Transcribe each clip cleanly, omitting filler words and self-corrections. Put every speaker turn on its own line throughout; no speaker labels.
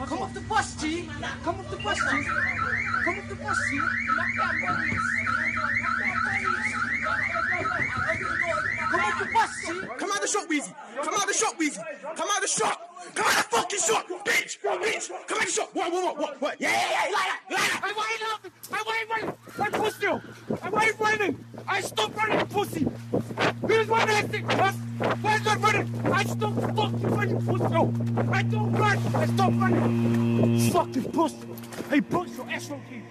Come off the bus, G. Come off the bus, G. Come off the bus, G. Come off the bus, G.
Come out the shop, Weezy. Come out the shop, Weezy. Come out the shop. Come out the fucking shop, bitch. Bitch. Come out the shop. What? Yeah. Like that.
I ain't running. I'm pussy. I ain't running. I stopped running, pussy. Who's running that thing, huh? Where's not running? I stopped fucking running, pussy. I don't run. I stopped running. Fucking pussy. Hey, pussy, your ass won't keep.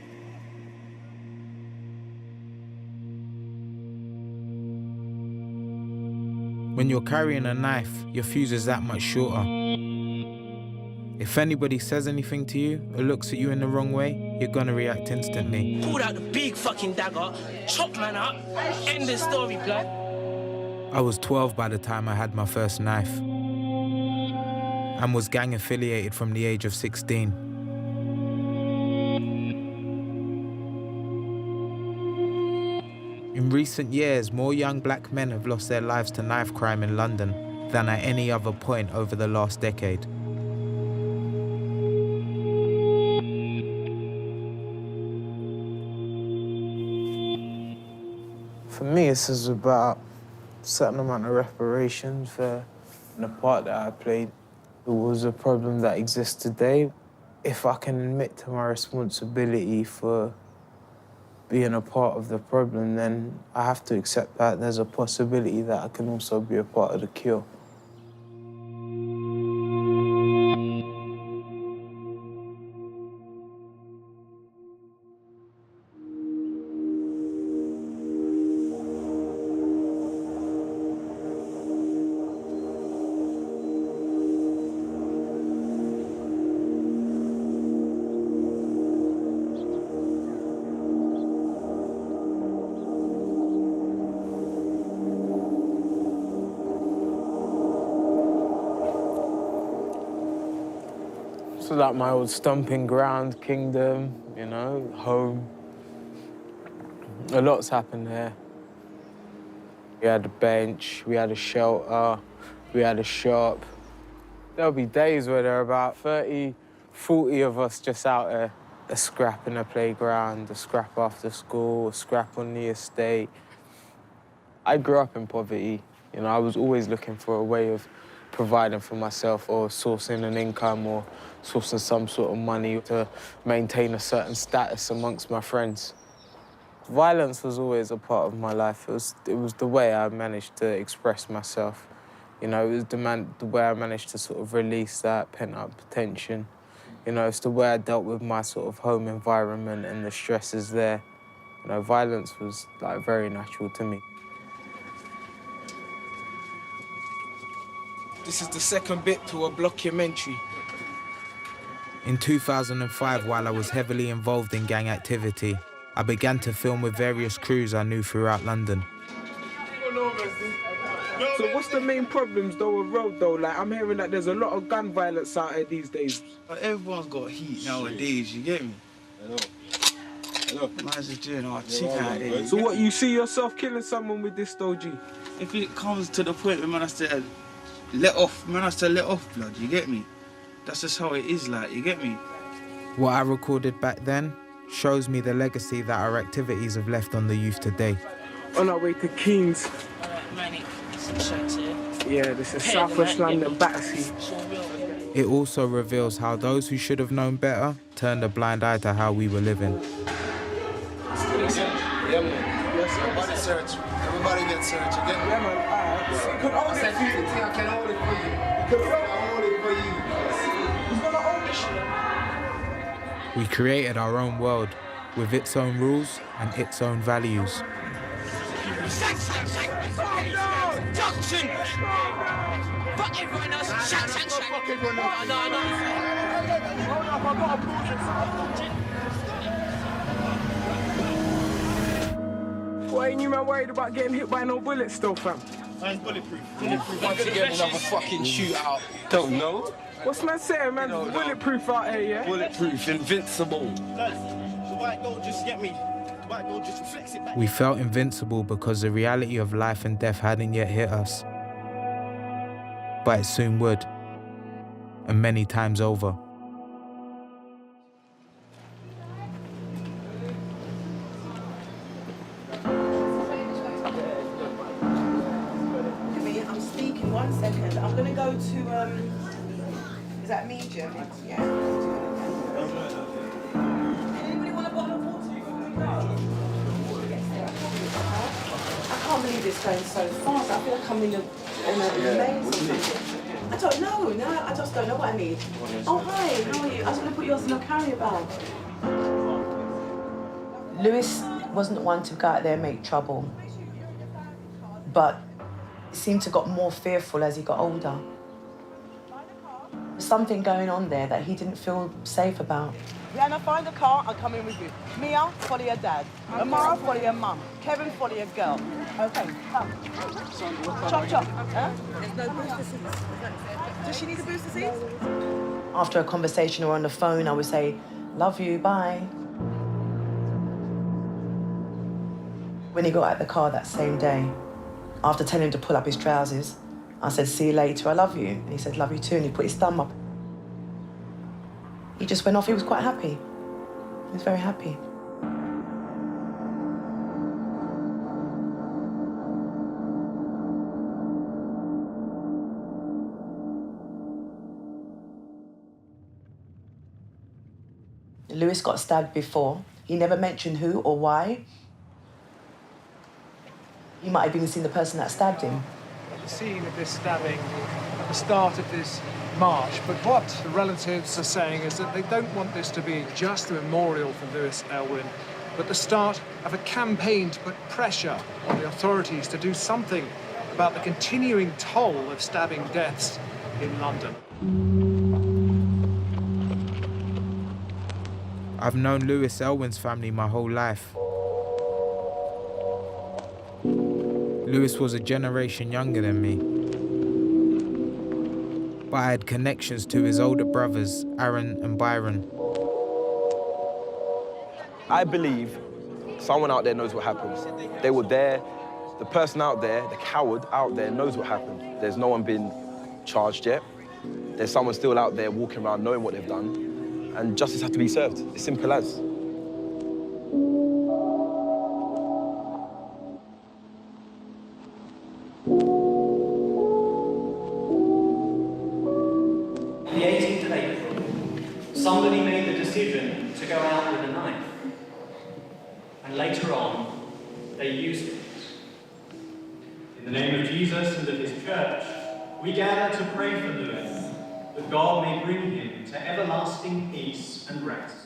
When you're carrying a knife, your fuse is that much shorter. If anybody says anything to you or looks at you in the wrong way, you're gonna react instantly.
Pulled out the big fucking dagger, chopped man up, end the story, blood.
I was 12 by the time I had my first knife and was gang affiliated from the age of 16. In recent years, more young black men have lost their lives to knife crime in London than at any other point over the last decade.
For me, this is about a certain amount of reparations for the part that I played. It was a problem that exists today. If I can admit to my responsibility for being a part of the problem, then I have to accept that there's a possibility that I can also be a part of the cure. So like my old stomping ground, kingdom, you know, home. A lot's happened there. We had a bench, we had a shelter, we had a shop. There'll be days where there are about 30, 40 of us just out there. A scrap in the playground, a scrap after school, a scrap on the estate. I grew up in poverty. You know, I was always looking for a way of providing for myself or sourcing an income or sourcing some sort of money to maintain a certain status amongst my friends. Violence was always a part of my life. It was the way I managed to express myself. You know, it was the way I managed to sort of release that pent-up tension. You know, it's the way I dealt with my sort of home environment and the stresses there. You know, violence was like very natural to me.
This is the second bit to a documentary.
In 2005, while I was heavily involved in gang activity, I began to film with various crews I knew throughout London.
So what's the main problems though with road though? Like I'm hearing that there's a lot of gun violence out here these days.
Everyone's got heat nowadays, you get me? Hello. Man's just doing our thing out here.
So what, you see yourself killing someone with this though, G?
If it comes to the point where man has to let off blood, you get me? That's just how it is, like, you get me?
What I recorded back then shows me the legacy that our activities have left on the youth today.
On our way to Keynes. Yeah, this is South West London, Battersea.
It also reveals how those who should have known better turned a blind eye to how we were living.
Everybody search. Everybody get search. You get me?
Yeah, man. Alright. Could hold it for you.
I can hold it for you. I hold it for you.
Who's gonna hold this shit?
We created our own world with its own rules and its own values.
Why ain't you man worried about getting hit by no bullets still, fam?
Mine's bulletproof.
Want to get another fucking shootout? Don't know.
What's man saying, man? Bulletproof out here, yeah?
Bulletproof, invincible.
The white gold just get me. The white gold just reflects it back.
We felt invincible because the reality of life and death hadn't yet hit us. But it soon would. and many times over.
I'm speaking 1 second. I'm gonna go to is that medium? Yeah. Anybody want a bottle of water before we go? I can't believe it's going so fast. I feel like I'm in a maze or something. I don't know. No, I just don't know what I need. Oh hi, how are you? I was gonna put yours in your carrier bag. Lewis wasn't one to go out there and make trouble, but he seemed to got more fearful as he got older. There's something going on there that he didn't feel safe about. Rihanna, find a car, I'll come in with you. Mia, follow your dad. Amara, follow your mum. Kevin, follow your girl. Okay, come. Chop, chop. Huh? There's no booster seats. Does she need a booster seat? After a conversation or on the phone, I would say, love you, bye. When he got out of the car that same day, after telling him to pull up his trousers, I said, see you later, I love you. And he said, love you too, and he put his thumb up. He just went off, he was quite happy. He was very happy. Lewis got stabbed before. He never mentioned who or why. He might have even seen the person that stabbed him.
The scene of this stabbing at the start of this march, but what the relatives are saying is that they don't want this to be just a memorial for Lewis Elwin, but the start of a campaign to put pressure on the authorities to do something about the continuing toll of stabbing deaths in London.
I've known Lewis Elwin's family my whole life. Lewis was a generation younger than me, but I had connections to his older brothers, Aaron and Byron.
I believe someone out there knows what happened. They were there. The person out there, the coward out there, knows what happened. There's no one been charged yet. There's someone still out there walking around knowing what they've done, and justice has to be served. As simple as.
On the 18th of April, somebody made the decision to go out with a knife. And later on, they used it. In the name of Jesus and of his church, we gather to pray for Lewis, that God may bring him to everlasting peace and rest.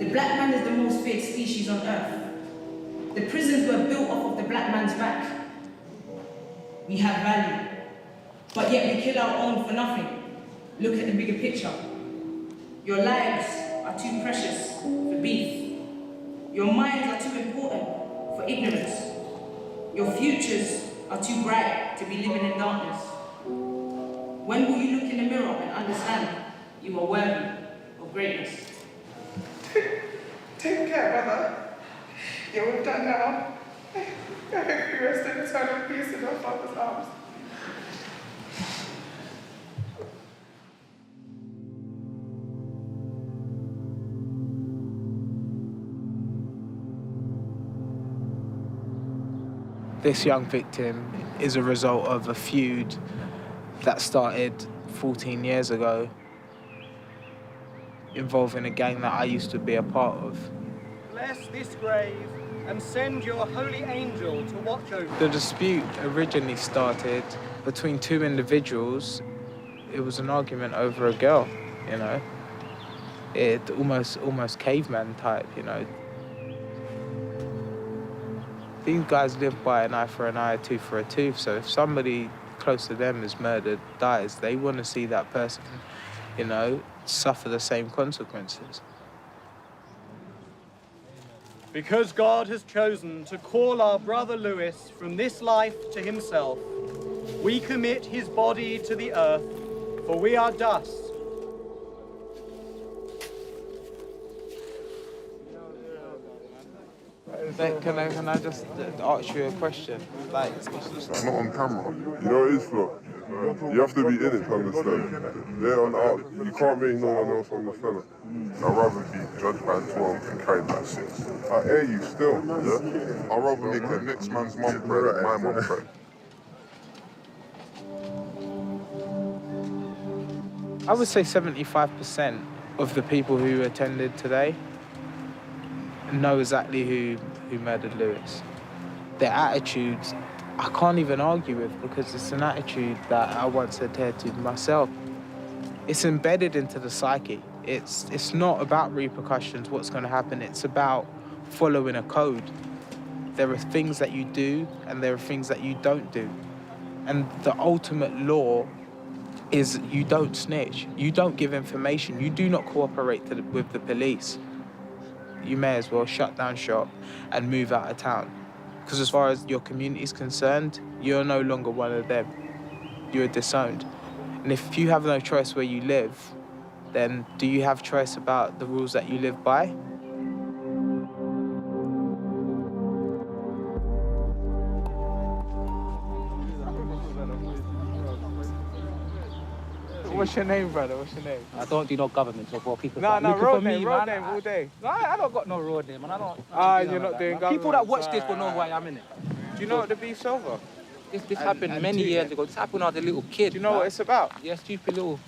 The black man is the most feared species on earth. The prisons were built off of the black man's back. We have value, but yet we kill our own for nothing. Look at the bigger picture. Your lives are too precious for beef. Your minds are too important for ignorance. Your futures are too bright to be living in darkness. When will you look in the mirror and understand you are worthy of greatness?
Take care, brother. You're all done now. I hope you rest in eternal peace in your Father's arms.
This young victim is a result of a feud that started 14 years ago involving a gang that I used to be a part of.
Bless this grave and send your holy angel to watch over it.
The dispute originally started between two individuals. It was an argument over a girl, you know. It almost caveman type, you know. These guys live by an eye for an eye, a tooth for a tooth, so if somebody close to them is murdered, dies, they want to see that person, you know, suffer the same consequences.
Because God has chosen to call our brother Lewis from this life to himself, we commit his body to the earth, for we are dust.
Can I just ask you a question? Like,
Not on camera. You know it is, Flo. You have to be in it to understand. They're on art. You can't make no one else understand it. I'd rather be judged by 12 and carried by 6. I hear you still. Yeah? I'd rather make the next man's mum cry than my mum cry.
I would say 75% of the people who attended today know exactly who murdered Lewis. Their attitudes, I can't even argue with, because it's an attitude that I once adhered to myself. It's embedded into the psyche. It's not about repercussions, what's going to happen. It's about following a code. There are things that you do and there are things that you don't do. And the ultimate law is you don't snitch. You don't give information. You do not cooperate with the police. You may as well shut down shop and move out of town. Because as far as your community is concerned, you're no longer one of them. You're disowned. And if you have no choice where you live, then do you have choice about the rules that you live by? What's your name, brother? What's your name?
I don't do no government job or people.
No,
looking
road
for
name,
me,
road
man.
name all day.
No, I don't got no road name, man. I don't.
You're not doing government.
People that watch this will know who I am, innit?
Do you know what the beef's over?
This happened many years ago. This happened when I was a little kid.
Do you know what it's about?
Yeah, stupid little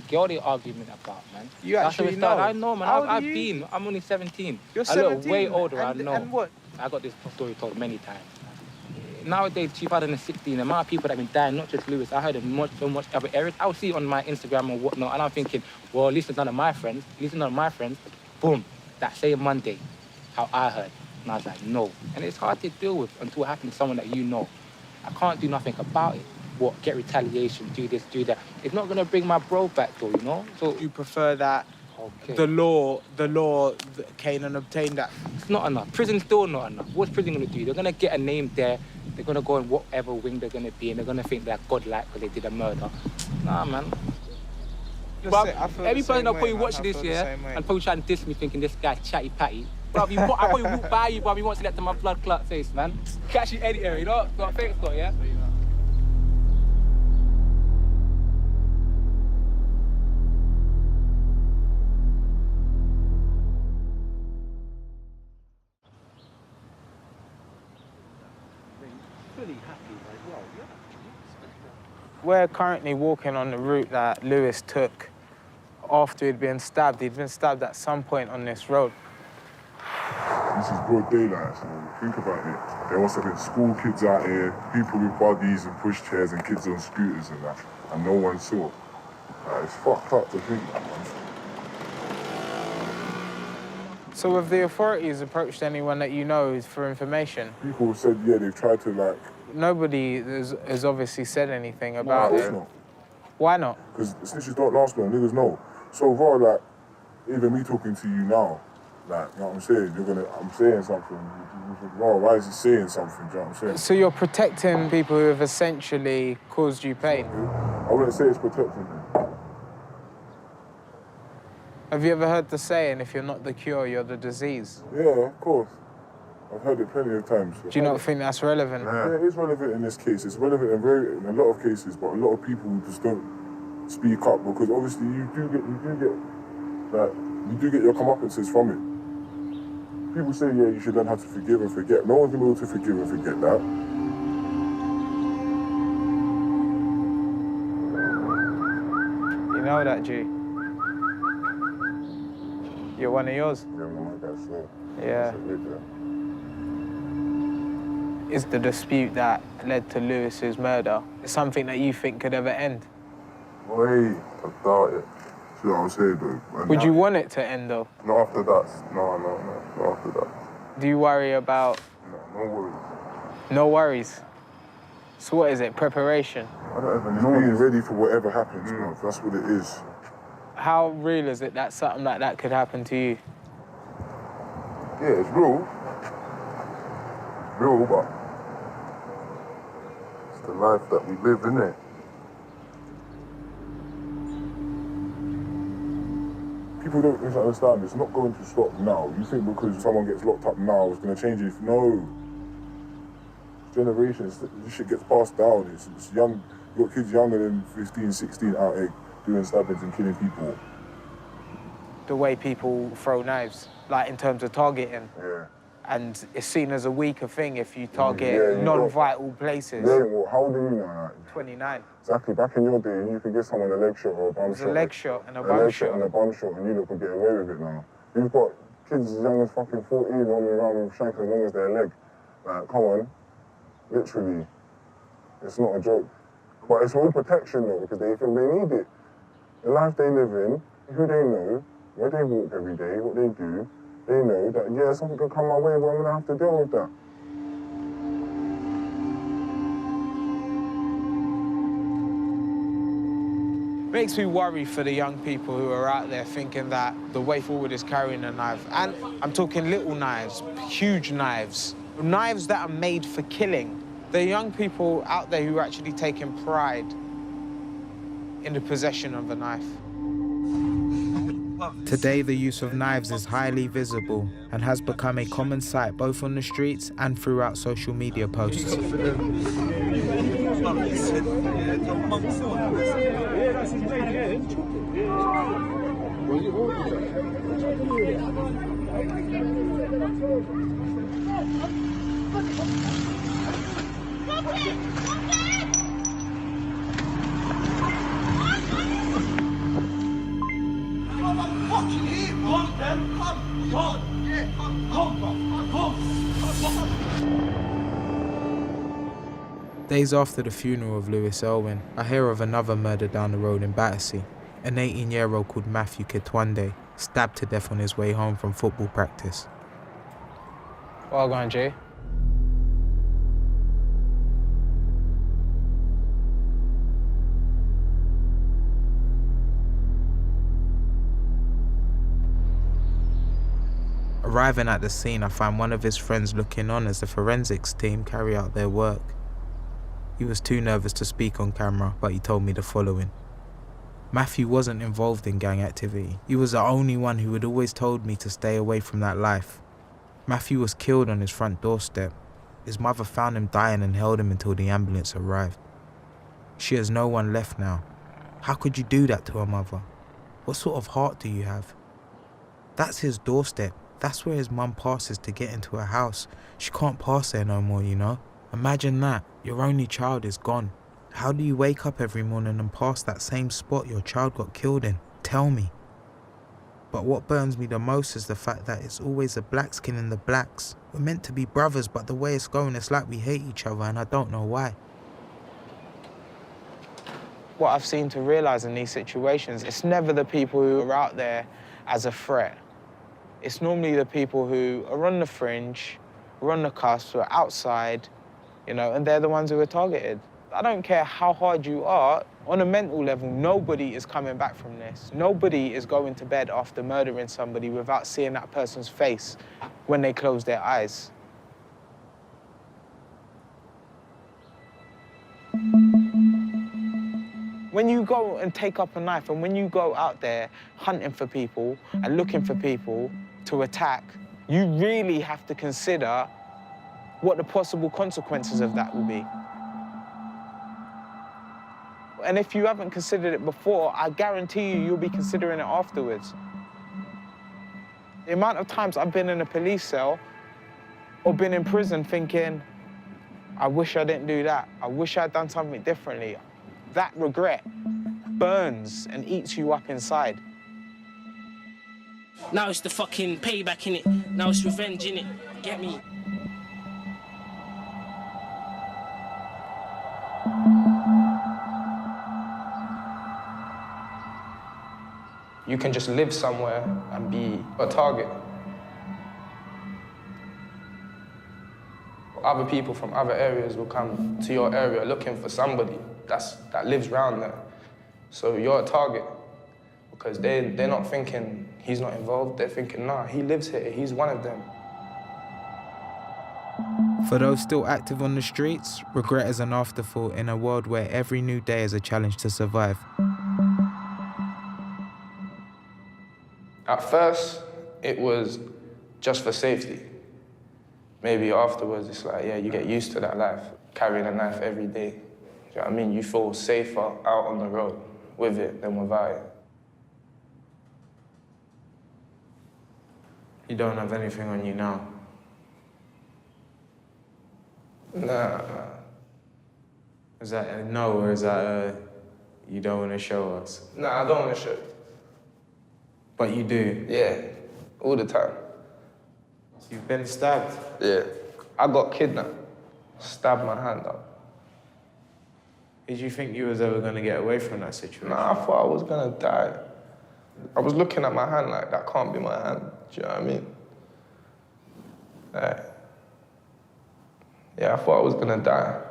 girl they argument about, man.
You actually know?
I know, man. I'm only 17.
You're
17? A little
17?
way older, I know.
And what?
I got this story told many times. Nowadays, 2016, the amount of people that have been dying, not just Lewis, I heard of so much other areas. I would see it on my Instagram and whatnot, and I'm thinking, well, at least it's none of my friends. Boom, that same Monday, how I heard. And I was like, no. And it's hard to deal with until it happens to someone that you know. I can't do nothing about it. What, get retaliation, do this, do that. It's not going to bring my bro back, though, you know? So
you prefer that the law came and obtained that?
It's not enough. Prison's still not enough. What's prison going to do? They're going to get a name there. They're going to go in whatever wing they're going to be, and they're going to think they're godlike because they did a murder. Nah, man. But every person that probably watch this, and probably trying to diss me thinking this guy's chatty patty. Bro, I probably walk by you, bro. He wants to let to my blood clot face, man. Catch you anywhere, you know? Got a face though, yeah?
We're currently walking on the route that Lewis took after he'd been stabbed. He'd been stabbed at some point on this road.
This is broad daylight, so think about it. There must have been school kids out here, people with buggies and pushchairs and kids on scooters and that, and no one saw. It's fucked up to think that, man.
So have the authorities approached anyone that you know for information?
People said, yeah, they've tried to, like...
Nobody has obviously said anything about it.
No.
Why not?
Because snitches don't last long, niggas know. So far, like, even me talking to you now, like, you know what I'm saying? I'm saying something. You think, wow, why is he saying something? Do you know what I'm saying?
So you're protecting people who have essentially caused you pain?
I wouldn't say it's protecting them.
Have you ever heard the saying, if you're not the cure, you're the disease?
Yeah, of course. I've heard it plenty of times.
Do you not think that's relevant?
Yeah, it is relevant in this case. It's relevant in a lot of cases, but a lot of people just don't speak up because obviously you do get your comeuppances from it. People say, yeah, you should learn how to forgive and forget. No one's gonna be able to forgive and forget that.
You know that, G? You're one of yours?
Yeah, I'm like that,
yeah. Is the dispute that led to Lewis's murder something that you think could ever end?
Wait, I doubt it. See what I'm saying, though?
Would you want it to end, though?
Not after that. No, not after that.
Do you worry about...
No worries.
No worries? So what is it, preparation?
I don't even know. Being ready for whatever happens, bro. That's what it is.
How real is it that something like that could happen to you?
Yeah, it's real. Real, but it's the life that we live, innit? People People don't misunderstand. It's not going to stop now. You think because someone gets locked up now, it's going to change it? No. Generations, this shit gets passed down. It's young. You got kids younger than 15, 16 out here doing stabbings and killing people.
The way people throw knives, like in terms of targeting.
Yeah.
And it's seen as a weaker thing if you target non-vital places.
Yeah, well, how old are you now?
29.
Exactly. Back in your day, you could give someone a leg shot or a bum shot.
A leg shot and a bum shot.
And a bum shot, and you lot could get away with it now. You've got kids as young as fucking 14 running around with shank as long as their leg. Like, come on. Literally. It's not a joke. But it's all protection though, because they think they need it. The life they live in, who they know, where they walk every day, what they do, they know that, yeah, something could come my way, but I'm gonna have to deal with that.
Makes me worry for the young people who are out there thinking that the way forward is carrying a knife. And I'm talking little knives, huge knives, knives that are made for killing. There are young people out there who are actually taking pride in the possession of a knife. Today, the use of knives is highly visible and has become a common sight both on the streets and throughout social media posts. Days after the funeral of Lewis Elwin, I hear of another murder down the road in Battersea. An 18-year-old called Matthew Kitwande stabbed to death on his way home from football practice. Well gone, Jay. Arriving at the scene, I find one of his friends looking on as the forensics team carry out their work. He was too nervous to speak on camera, but he told me the following. Matthew wasn't involved in gang activity. He was the only one who had always told me to stay away from that life. Matthew was killed on his front doorstep. His mother found him dying and held him until the ambulance arrived. She has no one left now. How could you do that to a mother? What sort of heart do you have? That's his doorstep. That's where his mum passes to get into her house. She can't pass there no more, you know? Imagine that. Your only child is gone. How do you wake up every morning and pass that same spot your child got killed in? Tell me. But what burns me the most is the fact that it's always the blacks killing the blacks. We're meant to be brothers, but the way it's going, it's like we hate each other, and I don't know why. What I've seen to realise in these situations, it's never the people who are out there as a threat. It's normally the people who are on the fringe, who are on the cusp, who are outside, you know, and they're the ones who are targeted. I don't care how hard you are, on a mental level, nobody is coming back from this. Nobody is going to bed after murdering somebody without seeing that person's face when they close their eyes. When you go and take up a knife and when you go out there hunting for people and looking for people to attack, you really have to consider what the possible consequences of that will be. And if you haven't considered it before, I guarantee you'll be considering it afterwards. The amount of times I've been in a police cell or been in prison thinking, I wish I didn't do that. I wish I'd done something differently. That regret burns and eats you up inside.
Now it's the fucking payback, innit? Now it's revenge, innit? Get me?
You can just live somewhere and be a target. Other people from other areas will come to your area looking for somebody that lives around there. So you're a target because they're not thinking he's not involved. They're thinking, nah, he lives here. He's one of them.
For those still active on the streets, regret is an afterthought in a world where every new day is a challenge to survive.
At first, it was just for safety. Maybe afterwards, it's like, yeah, you get used to that life, carrying a knife every day. Do you know what I mean? You feel safer out on the road with it than without it.
You don't have anything on you now?
Nah.
Is that a no, or is that a you don't want to show us?
Nah, I don't want to show you.
But you do?
Yeah, all the time.
You've been stabbed?
Yeah. I got kidnapped, stabbed my hand up.
Did you think you was ever going to get away from that situation?
Nah, I thought I was going to die. I was looking at my hand like, that can't be my hand. Do you know what I mean? Like, yeah, I thought I was going to die.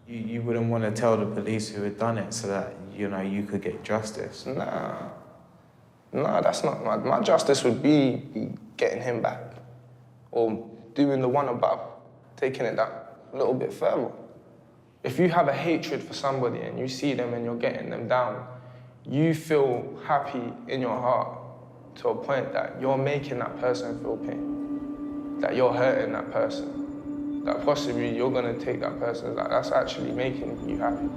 You wouldn't want to tell the police who had done it so that, you know, you could get justice?
Nah. Nah, that's not my justice would be getting him back. Or doing the one above, taking it that little bit further. If you have a hatred for somebody and you see them and you're getting them down, you feel happy in your heart to a point that you're making that person feel pain, that you're hurting that person, that possibly you're gonna take that person's life. That's actually making you happy.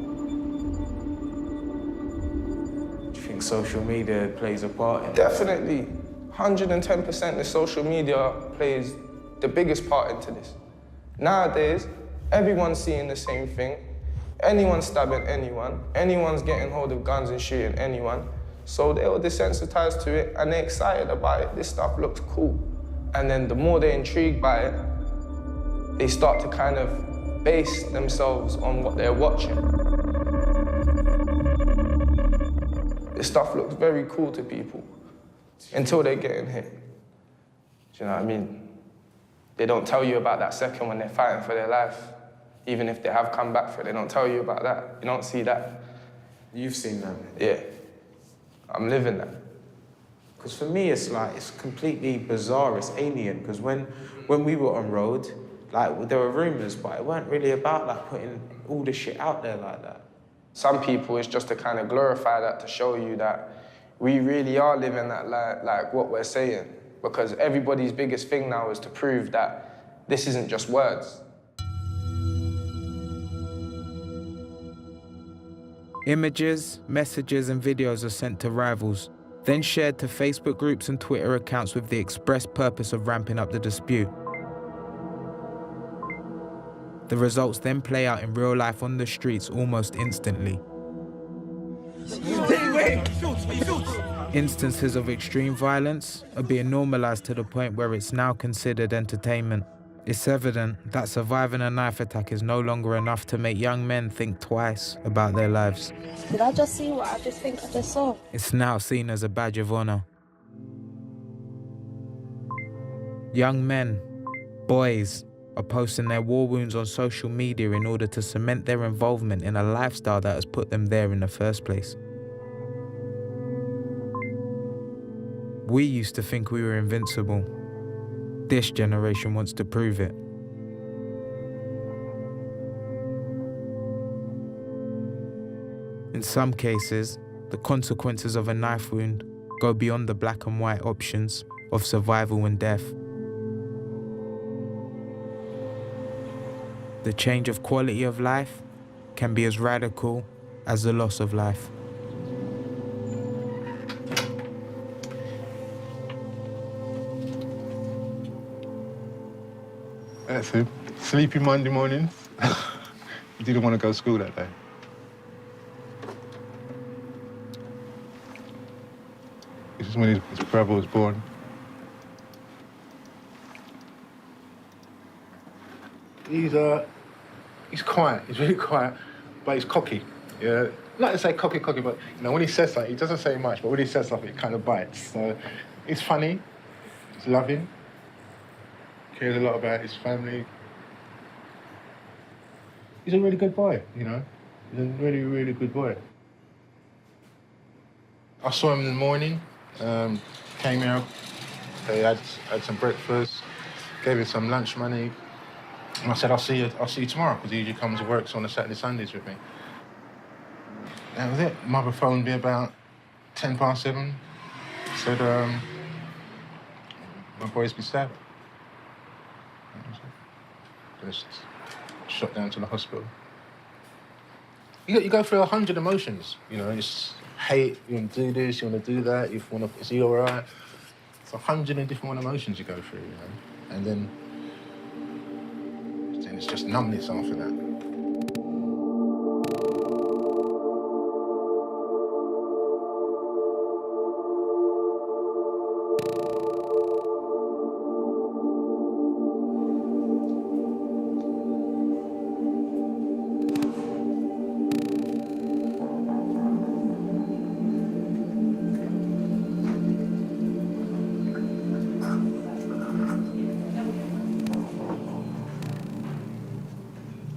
Do you think social media plays a part in it?
Definitely. 110% the social media plays the biggest part into this. Nowadays, everyone's seeing the same thing. Anyone's stabbing anyone. Anyone's getting hold of guns and shooting anyone. So they were desensitized to it and they're excited about it. This stuff looks cool. And then the more they're intrigued by it, they start to kind of base themselves on what they're watching. This stuff looks very cool to people until they're getting hit. Do you know what I mean? They don't tell you about that second when they're fighting for their life. Even if they have come back for it, they don't tell you about that. You don't see that.
You've seen that?
Yeah. I'm living that.
Because for me, it's like, it's completely bizarre, it's alien. Because when we were on road, like, there were rumors, but it weren't really about, like, putting all the shit out there like that.
Some people, it's just to kind of glorify that, to show you that we really are living that like what we're saying. Because everybody's biggest thing now is to prove that this isn't just words.
Images, messages and videos are sent to rivals, then shared to Facebook groups and Twitter accounts with the express purpose of ramping up the dispute. The results then play out in real life on the streets almost instantly. Instances of extreme violence are being normalized to the point where it's now considered entertainment. It's evident that surviving a knife attack is no longer enough to make young men think twice about their lives.
Did I just see what I just think I just saw?
It's now seen as a badge of honor. Young men, boys, are posting their war wounds on social media in order to cement their involvement in a lifestyle that has put them there in the first place. We used to think we were invincible. This generation wants to prove it. In some cases, the consequences of a knife wound go beyond the black and white options of survival and death. The change of quality of life can be as radical as the loss of life.
That's it. Sleepy Monday mornings. You didn't want to go to school that day. This is when his brother was born. He's quiet. He's really quiet, but he's cocky. Yeah, not to say cocky, but you know, when he says something, he doesn't say much, but when he says something, it kind of bites. So he's funny. He's loving. Cares a lot about his family. He's a really good boy, you know. He's a really, really good boy. I saw him in the morning, came here, they had some breakfast, gave him some lunch money, and I said, I'll see you tomorrow, because he usually comes and works on the Saturday, Sundays with me. That was it. Mother phoned me about 7:10. Said, My boys be stabbed. Just shot down to the hospital. You go through 100 emotions, you know, it's hate, you want to do this, you want to do that, you want to, is he all right? It's 100 different emotions you go through, you know, and then it's just numbness after that.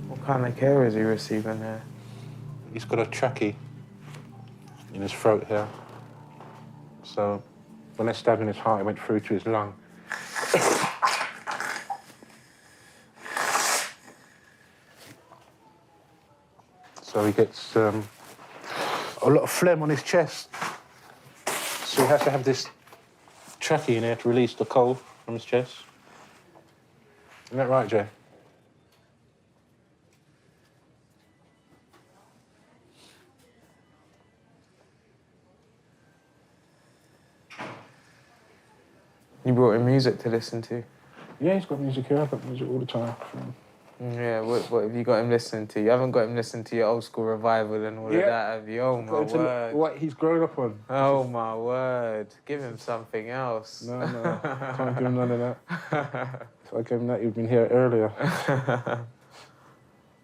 What kind of care is he receiving here?
He's got a trachea in his throat here. So when they stabbed in his heart, it went through to his lung. So he gets a lot of phlegm on his chest. So he has to have this trachea in there to release the cold from his chest. Isn't that right, Jay?
You brought him music to listen to?
Yeah, he's got music here. I've got music all the time.
Yeah, what have you got him listening to? You haven't got him listening to your old school revival and all of that, have you? Oh, my word.
What he's grown up on.
Oh, my word. Give him something else.
No, can't give him none of that. If I gave him that, he'd been here earlier.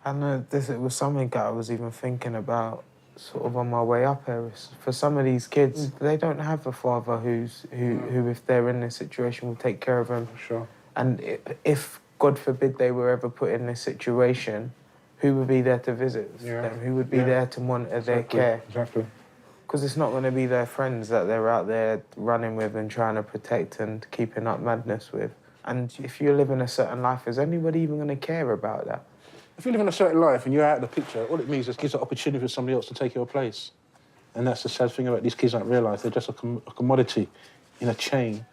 And it was something I was even thinking about sort of on my way up here. For some of these kids, they don't have a father who, if they're in this situation, will take care of them.
Sure.
And if, God forbid, they were ever put in this situation, who would be there to visit them? Who would be there to monitor their care?
Exactly.
Because it's not going to be their friends that they're out there running with and trying to protect and keeping up madness with. And if you're living a certain life, is anybody even going to care about that?
If you live in a certain life and you're out of the picture, all it means is it gives an opportunity for somebody else to take your place. And that's the sad thing about these kids don't realise. They're just a commodity in a chain.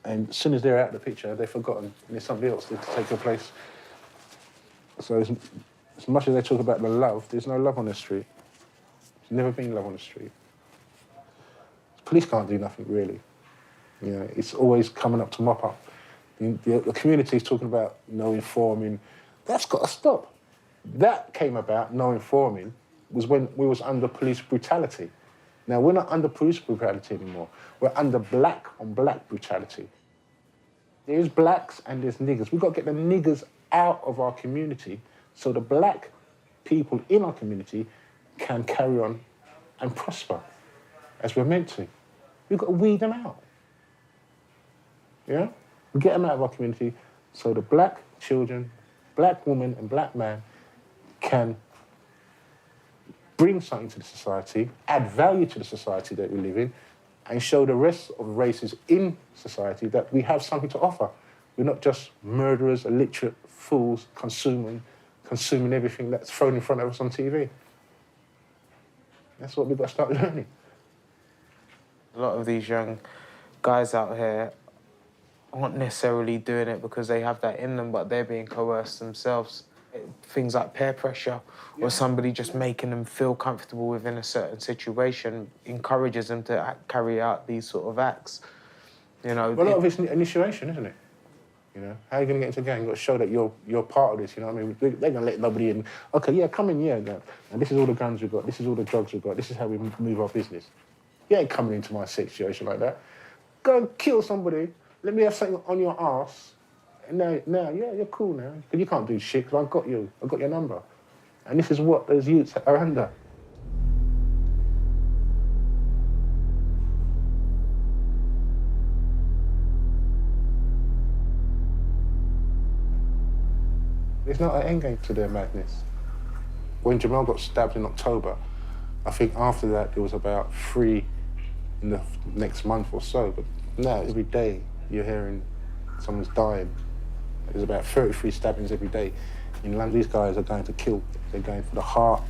And as soon as they're out of the picture, they're forgotten. And there's somebody else to take your place. So as much as they talk about the love, there's no love on the street. There's never been love on the street. Police can't do nothing, really. You know, it's always coming up to mop up. The community's talking about no informing. That's got to stop. That came about, no informing, was when we was under police brutality. Now, we're not under police brutality anymore. We're under black on black brutality. There's blacks and there's niggers. We've got to get the niggers out of our community so the black people in our community can carry on and prosper as we're meant to. We've got to weed them out. Yeah? We get them out of our community so the black children, black woman and black man can bring something to the society, add value to the society that we live in, and show the rest of the races in society that we have something to offer. We're not just murderers, illiterate fools consuming everything that's thrown in front of us on TV. That's what we've got to start learning.
A lot of these young guys out here aren't necessarily doing it because they have that in them, but they're being coerced themselves. Things like peer pressure or somebody just making them feel comfortable within a certain situation encourages them to carry out these sort of acts. You know,
well, a lot of it's initiation, isn't it? You know, how are you going to get into a gang? You've got to show that you're part of this, you know what I mean? They're going to let nobody in. OK, yeah, come in, yeah. And this is all the guns we've got, this is all the drugs we've got, this is how we move our business. You ain't coming into my situation like that. Go and kill somebody, let me have something on your arse. And now, yeah, you're cool now. Because you can't do shit, because I've got you. I've got your number. And this is what those youths are under. There's not an end game to their madness. When Jamal got stabbed in October, I think after that there was about 3 in the next month or so. But now, every day, you're hearing someone's dying. There's about 33 stabbings every day. In London, these guys are going to kill. They're going for the heart.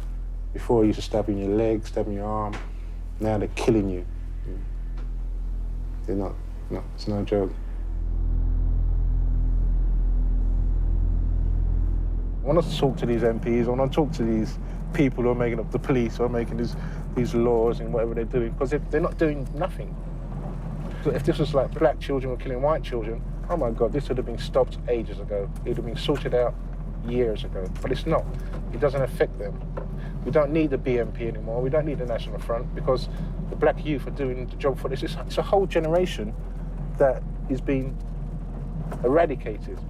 Before, you used to stab in your leg, stab in your arm. Now they're killing you. They're not No, it's no joke. I want to talk to these MPs, I want to talk to these people who are making up the police, who are making these laws and whatever they're doing, because they're not doing nothing. So if this was like black children were killing white children, oh my God, this would have been stopped ages ago. It would have been sorted out years ago, but it's not. It doesn't affect them. We don't need the BNP anymore. We don't need the National Front because the black youth are doing the job for this. It's a whole generation that is being eradicated.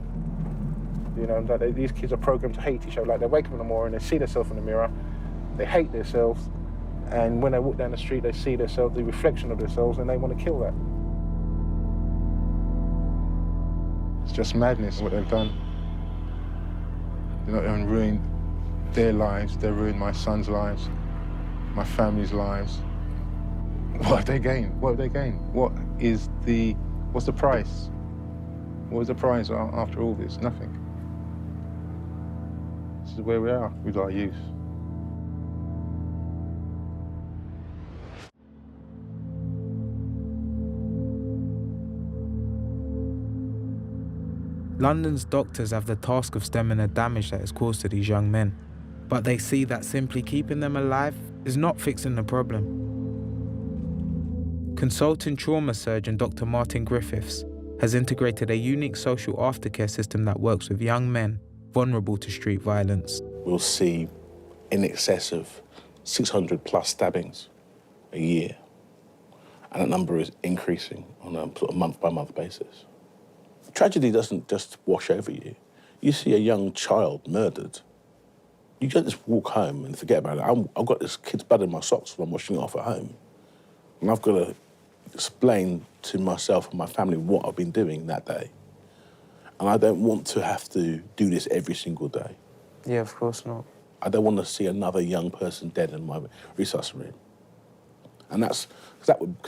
You know, that these kids are programmed to hate each other. Like they wake up in the morning, they see themselves in the mirror, they hate themselves, and when they walk down the street, they see themselves, the reflection of themselves, and they want to kill that. It's just madness what they've done. They're not even ruined their lives, they ruined my son's lives, my family's lives. What have they gained? What have they gained? What's the price? What is the prize after all this? Nothing. This is where we are with our youth.
London's doctors have the task of stemming the damage that is caused to these young men, but they see that simply keeping them alive is not fixing the problem. Consultant trauma surgeon Dr. Martin Griffiths has integrated a unique social aftercare system that works with young men vulnerable to street violence.
We'll see in excess of 600 plus stabbings a year, and that number is increasing on a sort of month-by-month basis. Tragedy doesn't just wash over you. You see a young child murdered, you don't just walk home and forget about it. I've got this kid's blood in my socks when I'm washing it off at home, and I've got to explain to myself and my family what I've been doing that day. And I don't want to have to do this every single day.
Yeah, of course not.
I don't want to see another young person dead in my resusc room. And because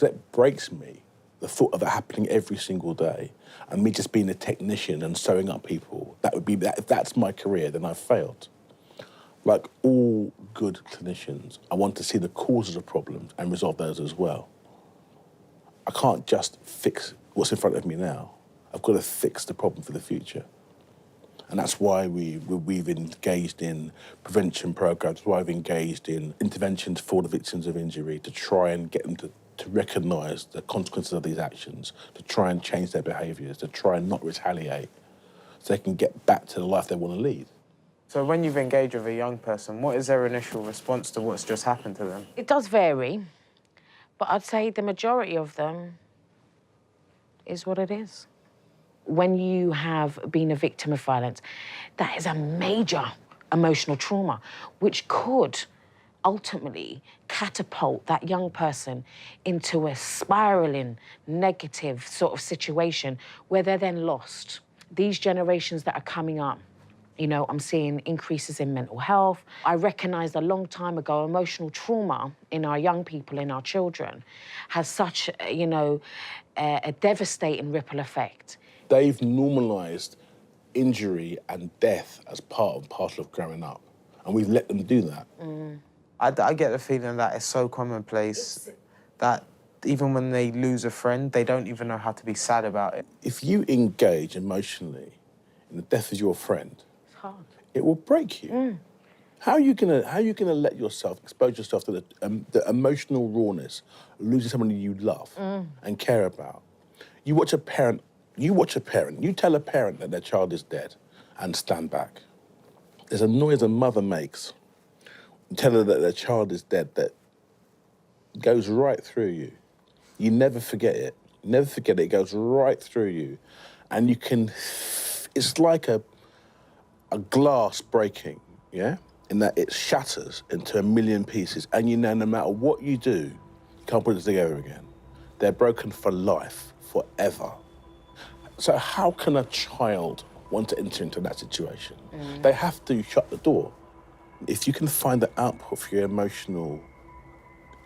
that breaks me, the thought of it happening every single day, and me just being a technician and sewing up people. If that's my career, then I've failed. Like all good clinicians, I want to see the causes of problems and resolve those as well. I can't just fix what's in front of me now. I've got to fix the problem for the future. And that's why we've engaged in prevention programs, why we've engaged in interventions for the victims of injury to try and get them to recognise the consequences of these actions, to try and change their behaviours, to try and not retaliate, so they can get back to the life they want to lead.
So when you've engaged with a young person, what is their initial response to what's just happened to them?
It does vary, but I'd say the majority of them is what it is. When you have been a victim of violence, that is a major emotional trauma, which could ultimately catapult that young person into a spiraling, negative sort of situation where they're then lost. These generations that are coming up, you know, I'm seeing increases in mental health. I recognised a long time ago emotional trauma in our young people, in our children, has such, you know, a devastating ripple effect.
They've normalised injury and death as part and parcel of growing up, and we've let them do that.
I get the feeling that it's so commonplace that even when they lose a friend, they don't even know how to be sad about it.
If you engage emotionally in the death of your friend,
it's hard.
It will break you. How are you gonna let yourself expose yourself to the emotional rawness of losing somebody you love and care about? You tell a parent that their child is dead and stand back. There's a noise a mother makes. You tell her that their child is dead that goes right through you. You never forget it. Never forget it. It goes right through you. And you can, it's like a glass breaking, yeah? In that it shatters into a million pieces. And you know, no matter what you do, you can't put it together again. They're broken for life, forever. So how can a child want to enter into that situation? They have to shut the door. If you can find the output for your emotional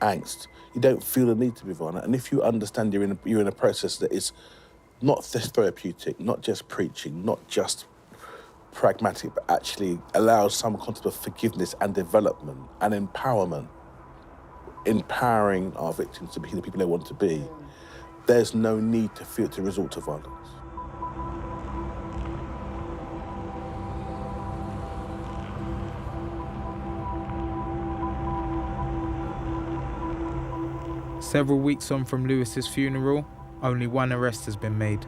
angst, you don't feel the need to be violent. And if you understand you're in a process that is not just therapeutic, not just preaching, not just pragmatic, but actually allows some concept of forgiveness and development and empowerment, empowering our victims to be the people they want to be, there's no need to feel to resort to violence.
Several weeks on from Lewis's funeral, only one arrest has been made.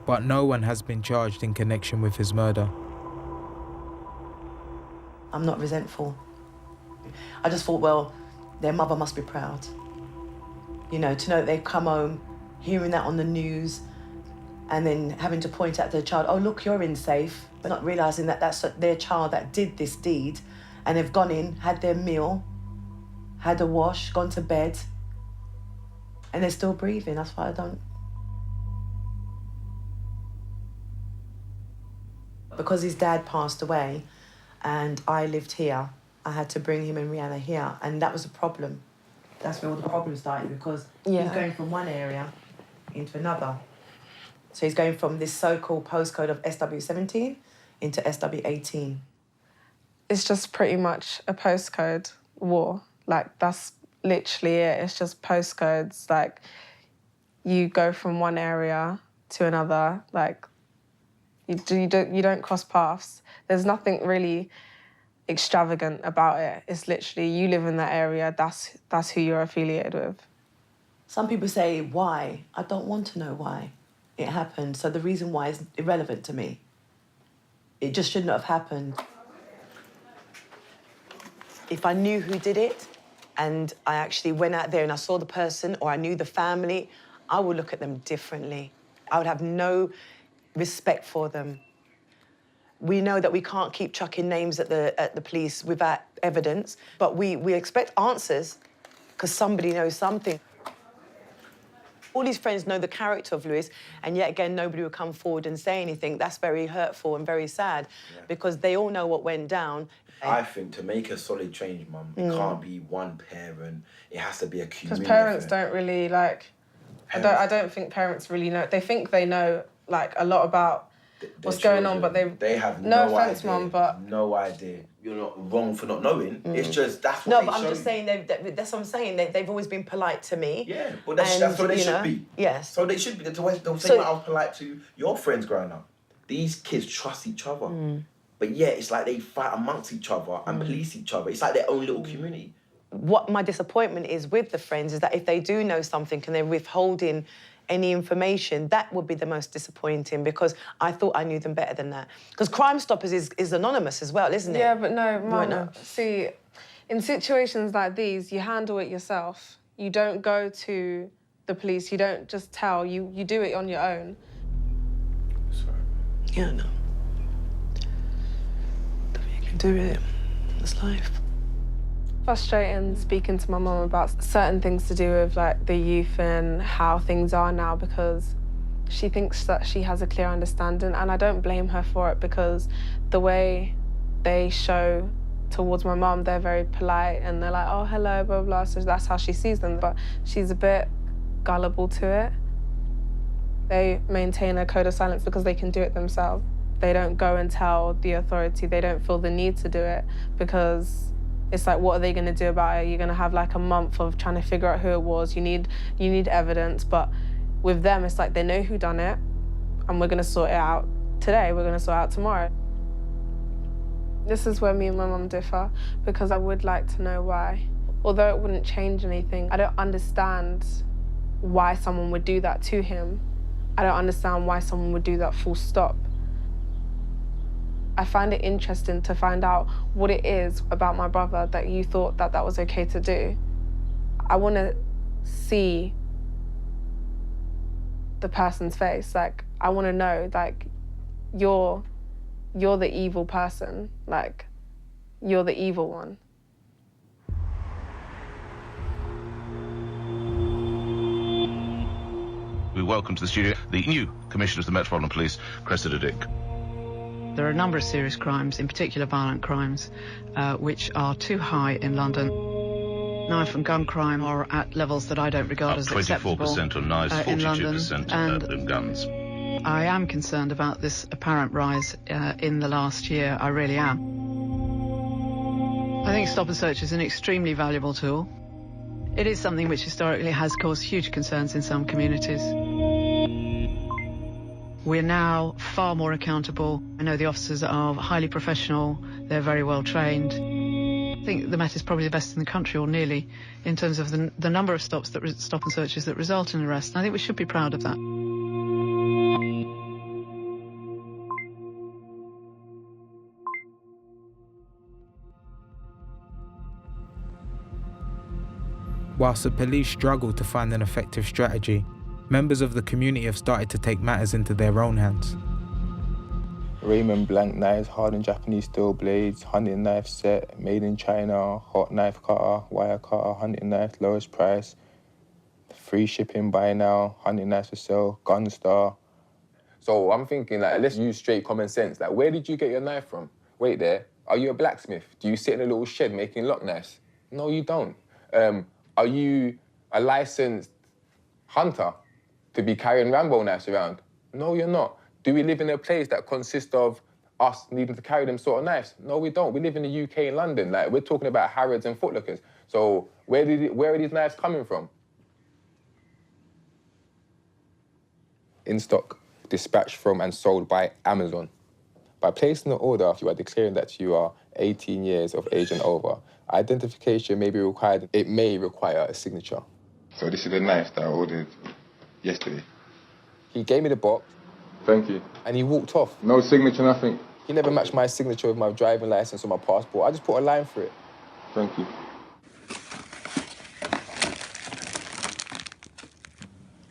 But no one has been charged in connection with his murder.
I'm not resentful. I just thought, well, their mother must be proud. You know, to know that they've come home, hearing that on the news, and then having to point out to the child, oh, look, you're in safe, but not realising that that's their child that did this deed, and they've gone in, had their meal, had a wash, gone to bed, and they're still breathing. That's why I don't. Because his dad passed away and I lived here, I had to bring him and Rihanna here, and that was a problem. That's where all the problems started, because he's going from one area into another. So he's going from this so-called postcode of SW17 into SW18.
It's just pretty much a postcode war. Like, that's literally it. It's just postcodes. Like, you go from one area to another. Like, you don't cross paths. There's nothing really extravagant about it. It's literally, you live in that area, that's who you're affiliated with.
Some people say, why? I don't want to know why it happened. So the reason why is irrelevant to me. It just shouldn't have happened. If I knew who did it, and I actually went out there and I saw the person, or I knew the family, I would look at them differently. I would have no respect for them. We know that we can't keep chucking names at the police without evidence, but we expect answers because somebody knows something. All his friends know the character of Lewis, and yet again, nobody will come forward and say anything. That's very hurtful and very sad, because they all know what went down.
I think to make a solid change, Mum, it can't be one parent. It has to be a community.
Because parents don't really, like... I don't think parents really know. They think they know, like, a lot about what's going on, but
they have
no
no
offense,
idea.
Mum, but
no idea. You're not wrong for not knowing. It's just that's what they
but I'm
show
just
you.
saying that's what I'm saying. They've always been polite to me.
Yeah, but that's what they should be.
Yes.
So they should be. The same way I was polite to your friends growing up. These kids trust each other, but yeah, it's like they fight amongst each other and police each other. It's like their own little community.
What my disappointment is with the friends is that if they do know something and they're withholding any information, that would be the most disappointing, because I thought I knew them better than that. Because Crime Stoppers is anonymous as well, isn't it?
Yeah, but no, Mum,
No.
see, in situations like these, you handle it yourself. You don't go to the police, you don't just tell, you do it on your own.
Sorry.
Yeah, no. Nothing you can do with it. It's life.
Frustrating speaking to my mum about certain things to do with, like, the youth and how things are now, because she thinks that she has a clear understanding, and I don't blame her for it, because the way they show towards my mum, they're very polite and they're like, oh, hello, blah, blah, so that's how she sees them, but she's a bit gullible to it. They maintain a code of silence because they can do it themselves. They don't go and tell the authority. They don't feel the need to do it, because it's like, what are they going to do about it? You're going to have like a month of trying to figure out who it was. You need evidence, but with them, it's like they know who done it, and we're going to sort it out today. We're going to sort it out tomorrow. This is where me and my mum differ, because I would like to know why. Although it wouldn't change anything, I don't understand why someone would do that to him. I don't understand why someone would do that full stop. I find it interesting to find out what it is about my brother that you thought that was okay to do. I want to see the person's face. Like, I want to know, like, you're the evil person. Like, you're the evil one.
We welcome to the studio the new Commissioner of the Metropolitan Police, Cressida Dick.
There are a number of serious crimes, in particular violent crimes, which are too high in London. Knife and gun crime are at levels that I don't regard as acceptable.
24% on knives, 42% on guns.
I am concerned about this apparent rise in the last year. I really am. I think Stop and Search is an extremely valuable tool. It is something which historically has caused huge concerns in some communities. We're now far more accountable. I know the officers are highly professional, they're very well trained. I think the Met is probably the best in the country, or nearly, in terms of the number of stop and searches that result in arrest. And I think we should be proud of that.
Whilst the police struggle to find an effective strategy, members of the community have started to take matters into their own hands.
Raymond blank knives, hardened Japanese steel blades, hunting knife set, made in China, hot knife cutter, wire cutter, hunting knife, lowest price, free shipping, buy now, hunting knives for sale, gun star.
So I'm thinking, like, let's use straight common sense. Like, where did you get your knife from? Wait there, are you a blacksmith? Do you sit in a little shed making lock knives? No, you don't. Are you a licensed hunter to be carrying Rambo knives around? No, you're not. Do we live in a place that consists of us needing to carry them sort of knives? No, we don't. We live in the UK in London. Like, we're talking about Harrods and Footlookers. So where are these knives coming from? In stock, dispatched from and sold by Amazon. By placing the order, you are declaring that you are 18 years of age and over. Identification may be required. It may require a signature.
So this is the knife that I ordered yesterday?
He gave me the box.
Thank you.
And he walked off.
No signature, nothing?
He never matched my signature with my driving license or my passport. I just put a line through it.
Thank you.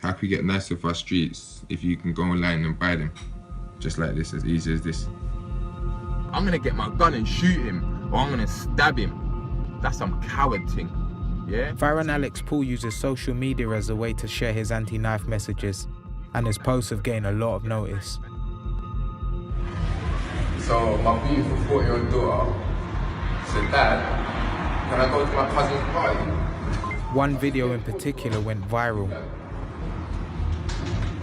How can we get knives off our streets if you can go online and buy them? Just like this, as easy as this.
I'm gonna get my gun and shoot him, or I'm gonna stab him. That's some coward thing, yeah?
Farron Alex Paul uses social media as a way to share his anti-knife messages, and his posts have gained a lot of notice.
So my beautiful 40-year-old daughter said, Dad, can I go to my cousin's party?
One video in particular went viral.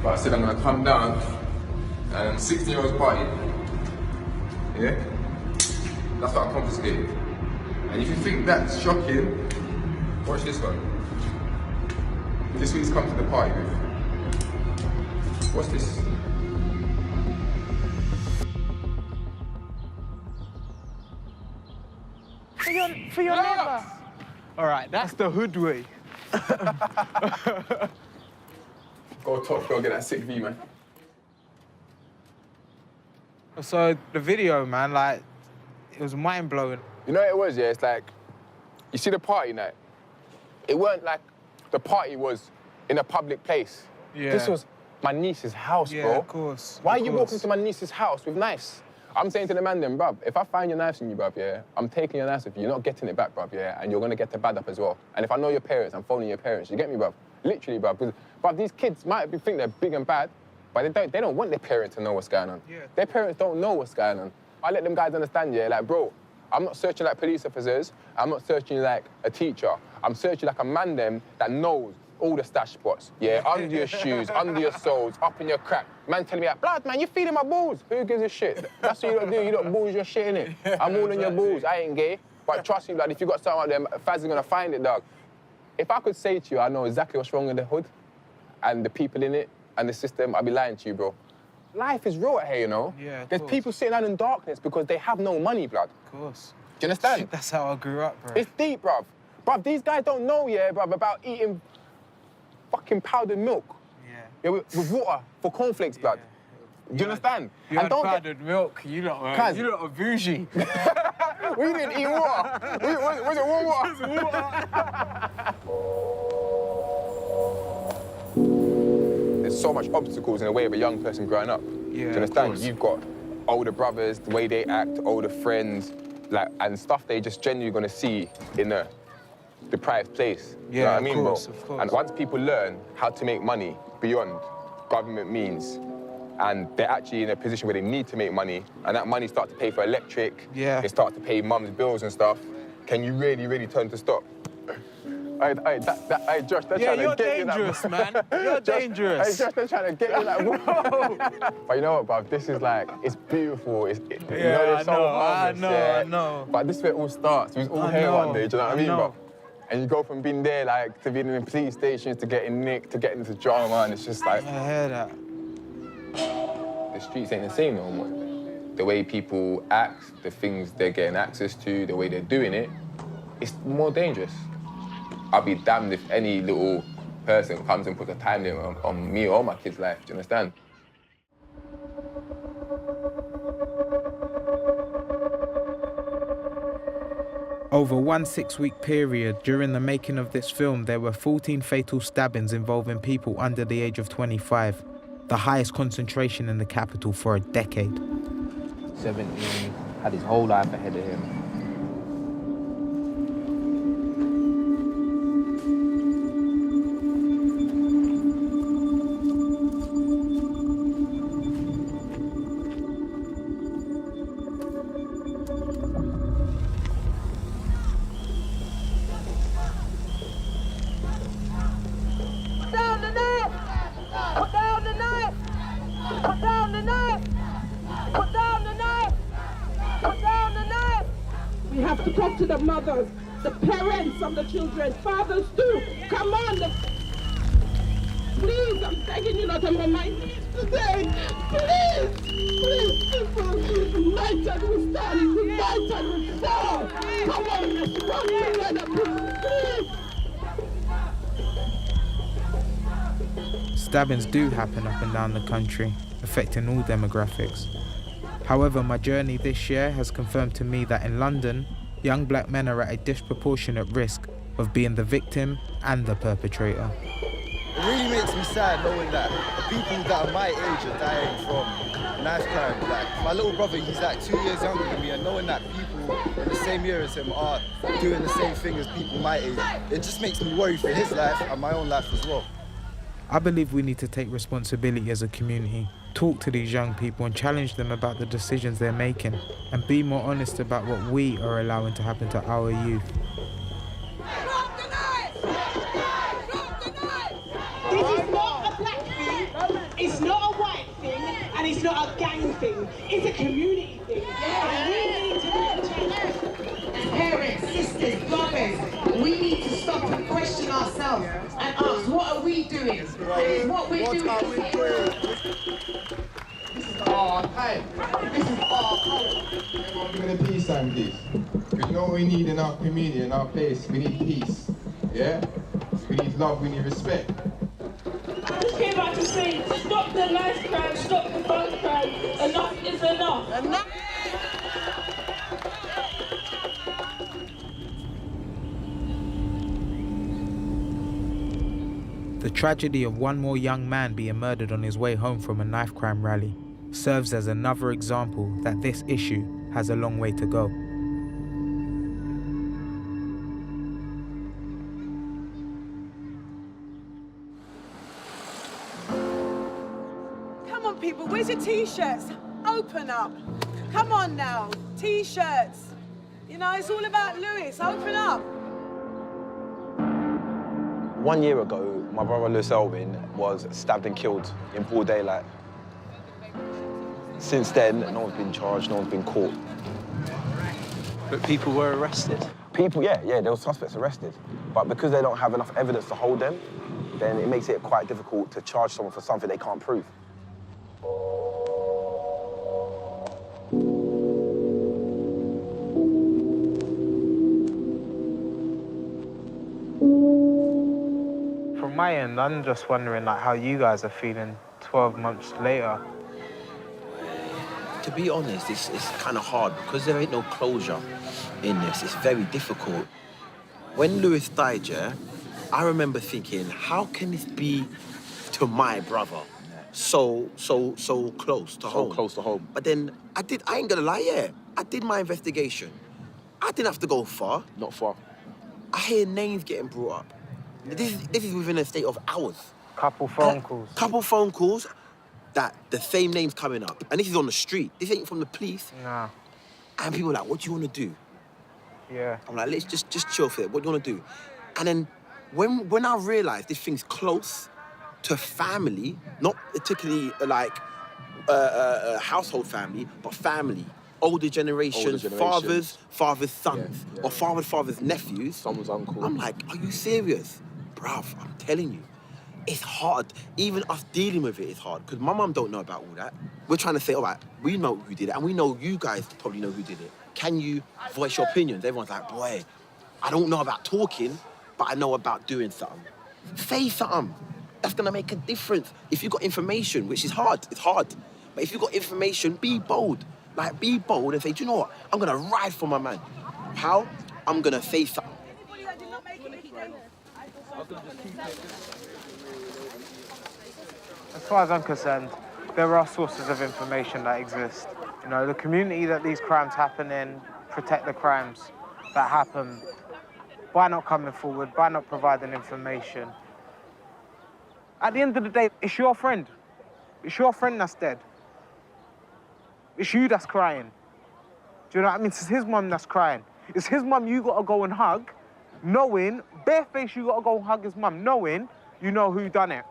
But I said I'm gonna come down and 16-year-old's party. Yeah? That's what I confiscated. And if you think that's shocking, watch this one. This is what he's come to the party with. What's this?
For your neighbour.
All right, that's the hood way.
Go top, go get that sick V, man.
So the video, man, like, it was mind-blowing.
You know what it was, yeah? It's like, you see the party night? It weren't like the party was in a public place.
Yeah.
This was my niece's house, bro.
Yeah, of course.
Why are you walking to my niece's house with knives? I'm saying to the man then, bruv, if I find your knives in you, bruv, yeah, I'm taking your knives with you. You're not getting it back, bruv, yeah, and you're gonna get the bad up as well. And if I know your parents, I'm phoning your parents. You get me, bruv? Literally, bruv. Because, bruv, these kids might think they're big and bad, but they don't want their parents to know what's going on. Yeah. Their parents don't know what's going on. I let them guys understand, yeah, like, bro, I'm not searching like police officers. I'm not searching like a teacher. I'm searching like a man them that knows all the stash spots. Yeah, under your shoes, under your soles, up in your crack. Man telling me, like, blood, man, you're feeding my balls. Who gives a shit? That's what you don't do. You don't balls your shit, innit? I'm all in your balls. I ain't gay. But trust me, blood, if you got something out there, Faz is gonna find it, dog. If I could say to you, I know exactly what's wrong in the hood and the people in it and the system, I'd be lying to you, bro. Life is real out here, you know?
Yeah,
There's people sitting out in darkness because they have no money, blood.
Of course.
Do you understand?
That's how I grew up, bro.
It's deep, bruv. Bruv, these guys don't know, yeah, bruv, about eating fucking powdered milk. Yeah, with water for cornflakes, blood. Do you understand?
You had powdered milk. You lot are bougie.
We didn't eat water. Was it warm water? There's so much obstacles in the way of a young person growing up.
Yeah,
do you understand? You've got older brothers, the way they act, older friends, like, and stuff they just genuinely gonna see in a deprived place.
Yeah,
you know what I mean,
of course.
And once people learn how to make money beyond government means, and they're actually in a position where they need to make money, and that money starts to pay for electric, they start to pay mum's bills and stuff, can you really, really turn to stop? Hey, Josh, they're trying to get you that.
You're dangerous, man. You're dangerous.
Hey, Josh, they're trying to get you that. But you know what, bruv? This is like, it's beautiful. It's, you know, they're so harmless,
I know.
But this is where it all starts. We was all here one day, do you know what I mean, bruv? And you go from being there, like, to being in the police stations, to getting nicked, to getting into drama, and it's just like...
I hear that.
The streets ain't the same no more. The way people act, the things they're getting access to, the way they're doing it, it's more dangerous. I'll be damned if any little person comes and puts a time limit on me or my kid's life, do you understand?
Over one 6-week period during the making of this film, there were 14 fatal stabbings involving people under the age of 25, the highest concentration in the capital for a decade.
17, had his whole life ahead of him.
We have to talk to the mothers, the parents of the children, fathers too. Come on. Please, I'm begging you not to on my knees today. Please, people, united we stand, united we fall. Come on, let's work together, please.
Stabbings do happen up and down the country, affecting all demographics. However, my journey this year has confirmed to me that in London, young black men are at a disproportionate risk of being the victim and the perpetrator.
It really makes me sad knowing that people that are my age are dying from knife crime. Like, my little brother, he's like 2 years younger than me, and knowing that people in the same year as him are doing the same thing as people my age, it just makes me worry for his life and my own life as well.
I believe we need to take responsibility as a community, talk to these young people and challenge them about the decisions they're making, and be more honest about what we are allowing to happen to our youth.
This is not a black thing, it's not a white thing, and it's not a gang thing. It's a community thing. And we need to make a change.
Parents, sisters, brothers, we need to stop and question ourselves and ask, what are we doing? What we're doing.
This is our time. This is our time. Everyone give me the peace sign, please. Because you know what we need in our community, in our place? We need peace. Yeah? We need love, we need respect.
I just came out to say, stop the knife crime, stop the gun crime. Enough is enough.
The tragedy of one more young man being murdered on his way home from a knife crime rally serves as another example that this issue has a long way to go.
Come on, people, where's your t-shirts? Open up. Come on now, t-shirts. You know, it's all about Lewis. Open up.
1 year ago, my brother Lewis Elvin was stabbed and killed in broad daylight. Since then, no one's been charged, no one's been caught.
But people were arrested?
People, yeah, there were suspects arrested. But because they don't have enough evidence to hold them, then it makes it quite difficult to charge someone for something they can't prove.
From my end, I'm just wondering like how you guys are feeling 12 months later.
To be honest, it's kind of hard because there ain't no closure in this. It's very difficult. When Lewis died, yeah, I remember thinking, how can this be to my brother? So close to home.
So close to home.
But then I ain't gonna lie, yeah, I did my investigation. I didn't have to go far.
Not far.
I hear names getting brought up. This is within a state of hours.
Couple phone calls.
Couple phone calls that the same name's coming up. And this is on the street. This ain't from the police.
Nah.
And people are like, what do you want to do?
Yeah.
I'm like, let's just chill for it. What do you want to do? And then when I realised this thing's close to family, not particularly like a household family, but family, older generation,
generations.
fathers' sons,
Yeah.
or father's nephews.
Someone's uncle.
I'm like, are you serious? Bruv, I'm telling you, it's hard. Even us dealing with it is hard, because my mum don't know about all that. We're trying to say, all right, we know who did it, and we know you guys probably know who did it. Can you voice your opinions? Everyone's like, boy, I don't know about talking, but I know about doing something. Say something. That's gonna make a difference. If you've got information, which is hard, it's hard. But if you've got information, be bold. Like, be bold and say, do you know what? I'm gonna ride for my man. How? I'm gonna say something.
As far as I'm concerned, there are sources of information that exist. You know, the community that these crimes happen in, protect the crimes that happen by not coming forward, by not providing information. At the end of the day, it's your friend. It's your friend that's dead. It's you that's crying. Do you know what I mean? It's his mum that's crying. It's his mum you gotta go and hug, knowing, barefaced you gotta go and hug his mum, knowing you know who done it.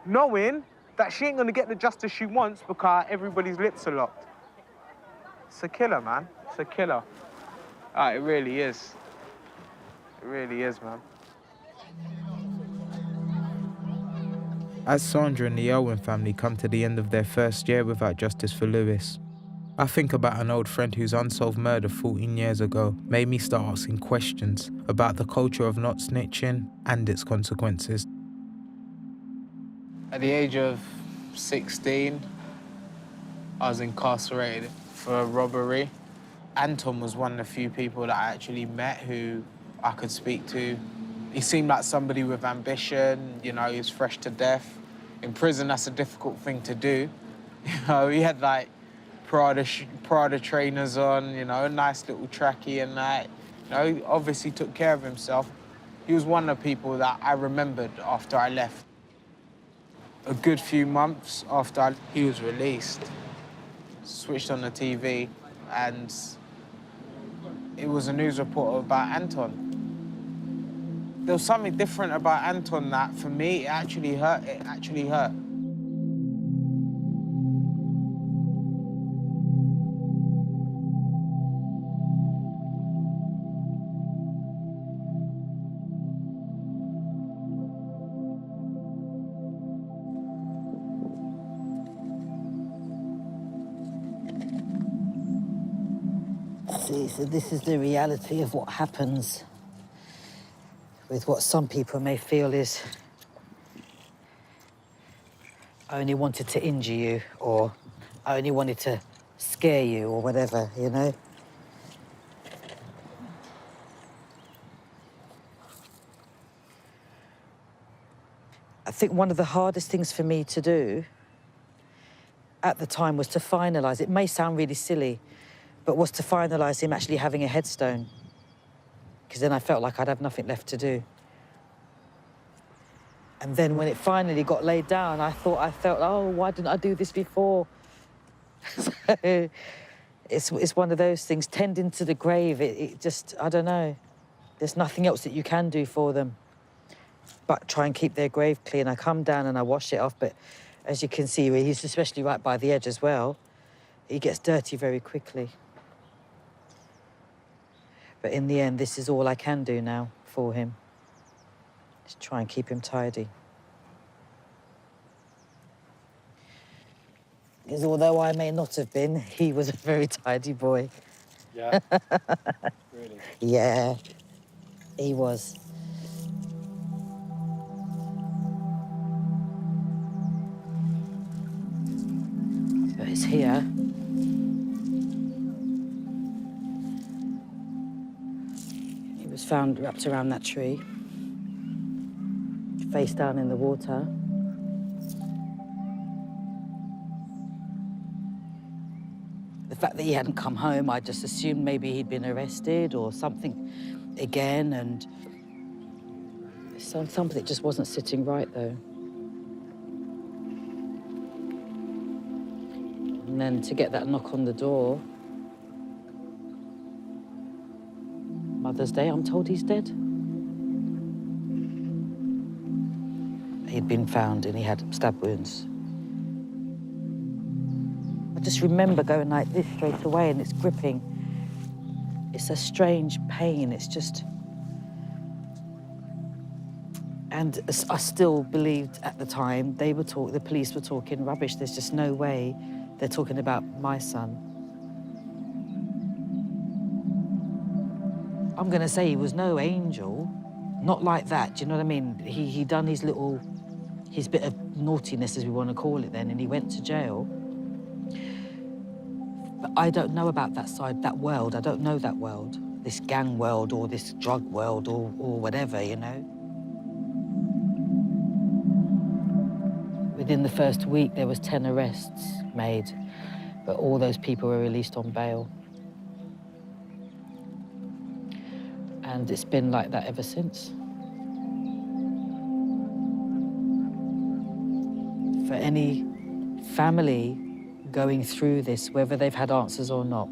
Knowing that she ain't gonna get the justice she wants because everybody's lips are locked. It's a killer, man. It's a killer. It really is. It really is, man. As Sandra and the Elwyn family come to the end of their first year without justice for Lewis, I think about an old friend whose unsolved murder 14 years ago made me start asking questions about the culture of not snitching and its consequences. At the age of 16, I was incarcerated for a robbery. Anton was one of the few people that I actually met who I could speak to. He seemed like somebody with ambition, you know, he was fresh to death. In prison, that's a difficult thing to do. You know, he had like Prada trainers on, you know, a nice little trackie and that. You know, he obviously took care of himself. He was one of the people that I remembered after I left. A good few months after he was released, switched on the TV and it was a news report about Anton. There was something different about Anton that, for me, it actually hurt. It actually hurt.
See, so this is the reality of what happens with what some people may feel is I only wanted to injure you, or I only wanted to scare you, or whatever, you know? I think one of the hardest things for me to do at the time was to finalise. It may sound really silly, but was to finalise him actually having a headstone. Because then I felt like I'd have nothing left to do. And then when it finally got laid down, I felt, oh, why didn't I do this before? So it's one of those things, tending to the grave, it just, I don't know. There's nothing else that you can do for them but try and keep their grave clean. I come down and I wash it off, but as you can see, he's especially right by the edge as well, he gets dirty very quickly. But in the end, this is all I can do now for him. Just try and keep him tidy. Because although I may not have been, he was a very tidy boy.
Yeah? Really?
Yeah, he was. So it's here. He was found wrapped around that tree, face down in the water. The fact that he hadn't come home, I just assumed maybe he'd been arrested or something again, and something just wasn't sitting right, though. And then to get that knock on the door, Mother's Day, I'm told he's dead. He'd been found and he had stab wounds. I just remember going like this straight away, and it's gripping. It's a strange pain. It's just... And I still believed at the time, the police were talking rubbish. There's just no way they're talking about my son. I'm gonna say he was no angel, not like that, do you know what I mean? He done his bit of naughtiness, as we want to call it then, and he went to jail. But I don't know about that side, that world. I don't know that world, this gang world or this drug world or whatever, you know? Within the first week, there was 10 arrests made, but all those people were released on bail. And it's been like that ever since. For any family going through this, whether they've had answers or not,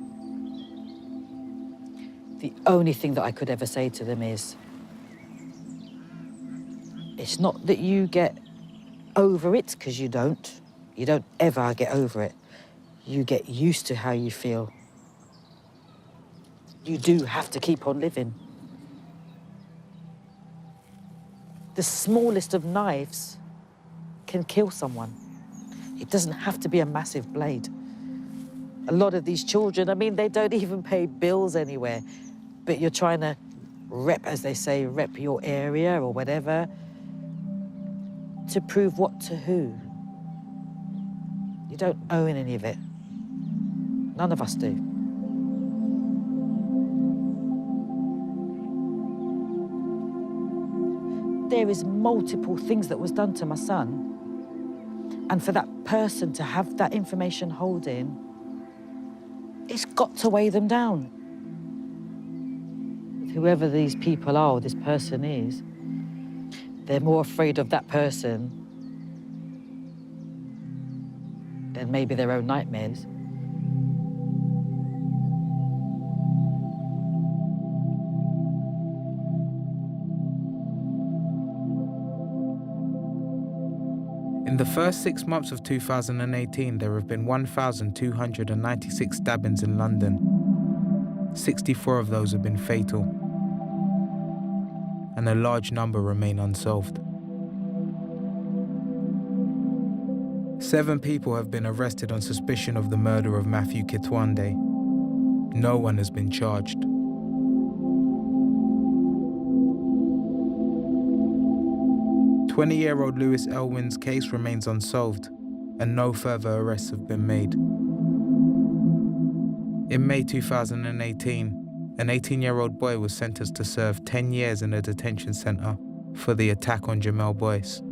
the only thing that I could ever say to them is, it's not that you get over it, because you don't. You don't ever get over it. You get used to how you feel. You do have to keep on living. The smallest of knives can kill someone. It doesn't have to be a massive blade. A lot of these children, I mean, they don't even pay bills anywhere, but you're trying to rep, as they say, rep your area or whatever, to prove what to who. You don't own any of it. None of us do. There is multiple things that was done to my son, and for that person to have that information holding, it's got to weigh them down. Whoever these people are, or this person is, they're more afraid of that person than maybe their own nightmares.
In the first 6 months of 2018, there have been 1,296 stabbings in London. 64 of those have been fatal, and a large number remain unsolved. 7 people have been arrested on suspicion of the murder of Matthew Kitwande. No one has been charged. The 20-year-old Lewis Elwin's case remains unsolved, and no further arrests have been made. In May 2018, an 18-year-old boy was sentenced to serve 10 years in a detention centre for the attack on Jamel Boyce.